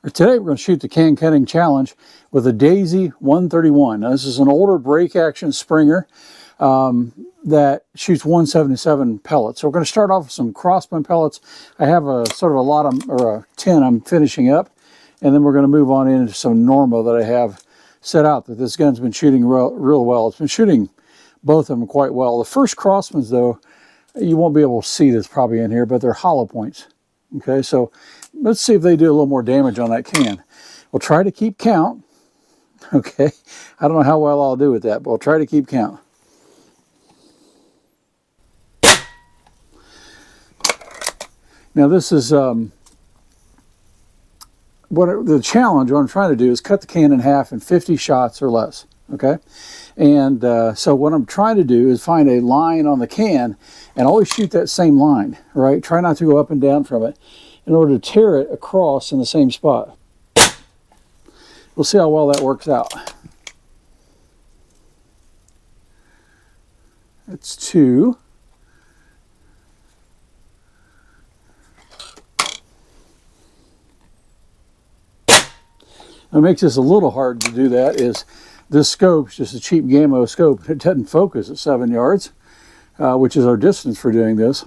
Today we're going to shoot the can cutting challenge with a Daisy 131. Now, this is an older break action Springer that shoots 177 pellets. So we're going to start off with some crossman pellets. I have a sort of a lot of, or a 10 I'm finishing up, and then we're going to move on into some Norma that I have set out that this gun's been shooting real well. It's been shooting both of them quite well. The first crossmans, though, you won't be able to see this probably in here, but they're hollow points. Okay, so let's see if they do a little more damage on that can. We'll try to keep count. Okay, I don't know how well I'll do with that, but we'll try to keep count. Now this is the challenge. What I'm trying to do is cut the can in half in 50 shots or less. Okay, and so what I'm trying to do is find a line on the can and always shoot that same line, right? Try not to go up and down from it in order to tear it across in the same spot. We'll see how well that works out. That's 2. What makes this a little hard to do that is this scope's just a cheap Gammo scope. It doesn't focus at 7 yards, which is our distance for doing this.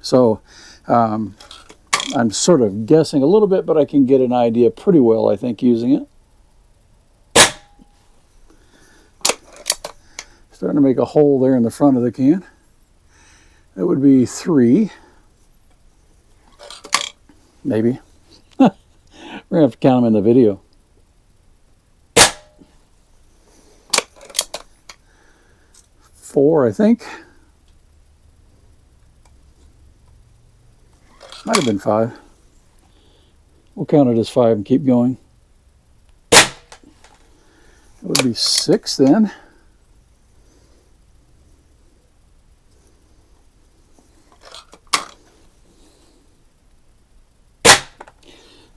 So I'm sort of guessing a little bit, but I can get an idea pretty well, I think, using it. Starting to make a hole there in the front of the can. That would be 3. Maybe. We're going to have to count them in the video. 4, I think. Might have been 5. We'll count it as 5 and keep going. That would be 6 then.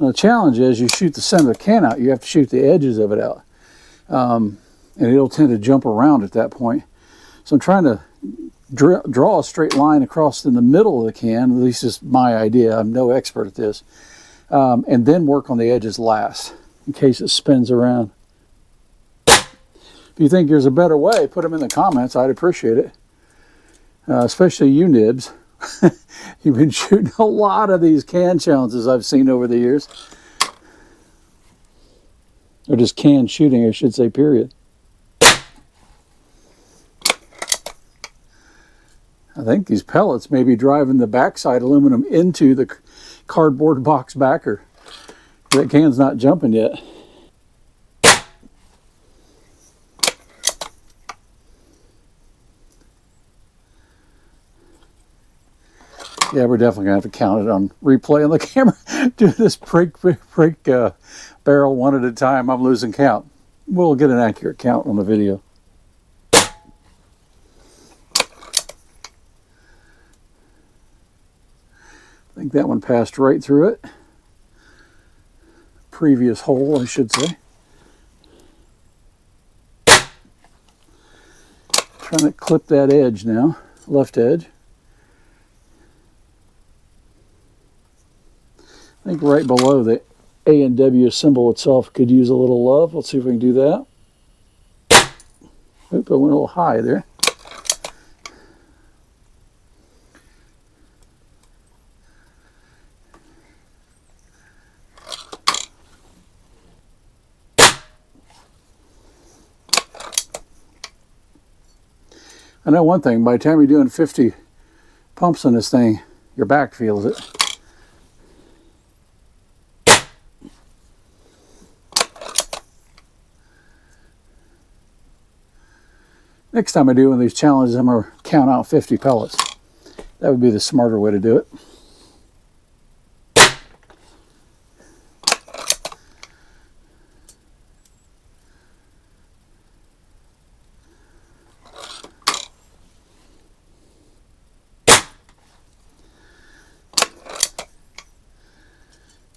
Now the challenge is you shoot the center of the can out, you have to shoot the edges of it out. And it'll tend to jump around at that point. So I'm trying to draw a straight line across in the middle of the can, at least is my idea. I'm no expert at this. And then work on the edges last, in case it spins around. If you think there's a better way, put them in the comments. I'd appreciate it. Especially you nibs. You've been shooting a lot of these can challenges I've seen over the years. Or just can shooting, I should say, period. I think these pellets may be driving the backside aluminum into the cardboard box backer. That can's not jumping yet. Yeah, we're definitely going to have to count it on replay on the camera. Do this break barrel one at a time. I'm losing count. We'll get an accurate count on the video. I think that one passed right through it. Previous hole, I should say. Trying to clip that edge now, left edge. I think right below the A and W symbol itself could use a little love. Let's see if we can do that. Oop, I went a little high there. I know one thing, by the time you're doing 50 pumps on this thing, your back feels it. Next time I do one of these challenges, I'm going to count out 50 pellets. That would be the smarter way to do it.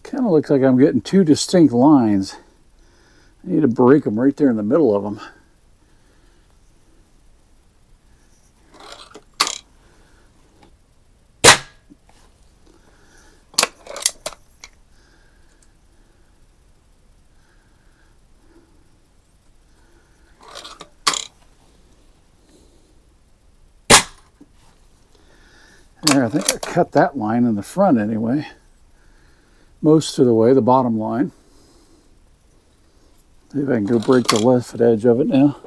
Kind of looks like I'm getting 2 distinct lines. I need to break them right there in the middle of them. There, I think I cut that line in the front anyway. Most of the way, the bottom line. See if I can go break the left edge of it now.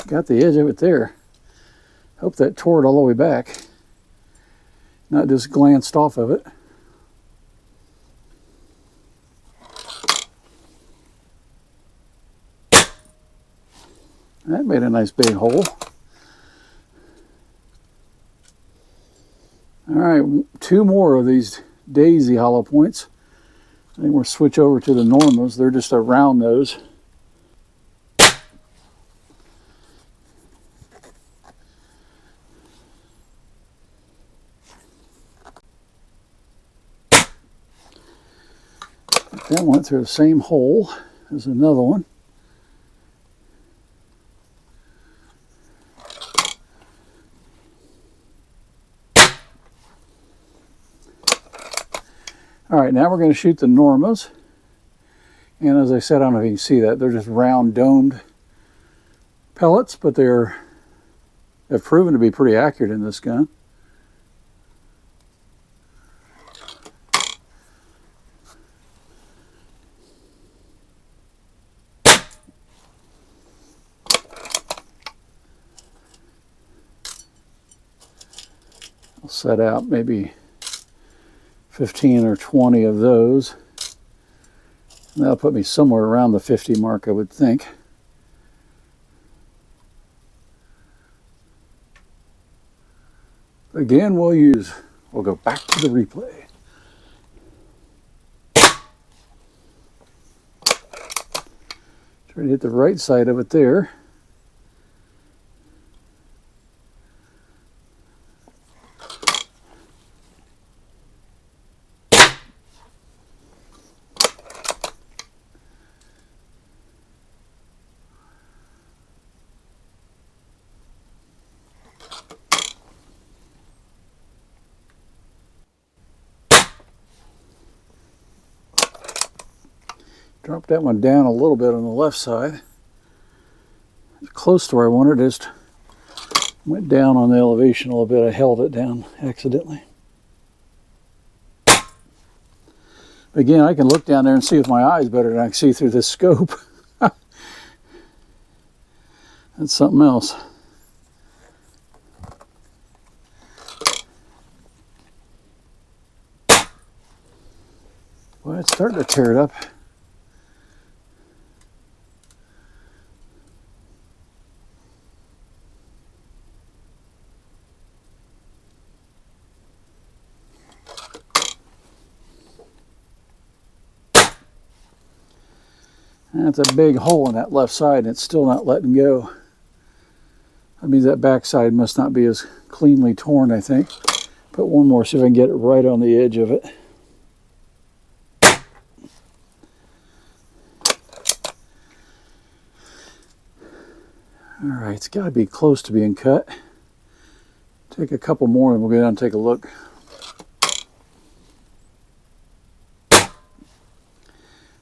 Got the edge of it there. Hope that tore it all the way back. Not just glanced off of it. That made a nice big hole. All right, 2 more of these daisy hollow points. I think we'll switch over to the Normas. They're just a round nose. That went through the same hole as another one. All right, now we're going to shoot the Normas. And as I said, I don't know if you can see that, they're just round domed pellets, but they've proven to be pretty accurate in this gun. I'll set out maybe 15 or 20 of those. And that'll put me somewhere around the 50 mark, I would think. Again, we'll go back to the replay. Try to hit the right side of it there. Drop that one down a little bit on the left side. It's close to where I wanted. Just went down on the elevation a little bit. I held it down accidentally. Again, I can look down there and see with my eyes better than I can see through this scope. That's something else. Well, it's starting to tear it up. That's a big hole in that left side, and it's still not letting go. That means that back side must not be as cleanly torn, I think. Put one more, see if I can get it right on the edge of it. All right, it's got to be close to being cut. Take a couple more and we'll go down and take a look.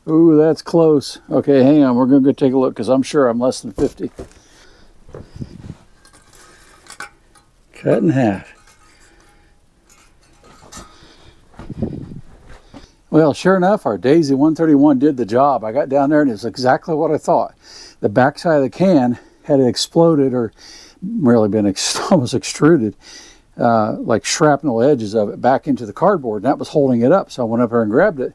Ooh, that's close. Okay, hang on. We're going to go take a look because I'm sure I'm less than 50. Cut in half. Well, sure enough, our Daisy 131 did the job. I got down there and it's exactly what I thought. The back side of the can had exploded or really been almost extruded, like shrapnel edges of it back into the cardboard, and that was holding it up. So I went up there and grabbed it.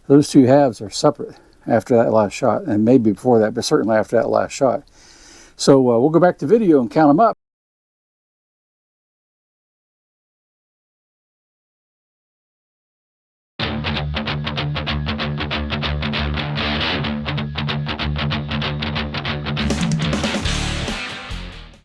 Those two halves are separate after that last shot, and maybe before that, but certainly after that last shot. So we'll go back to video and count them up.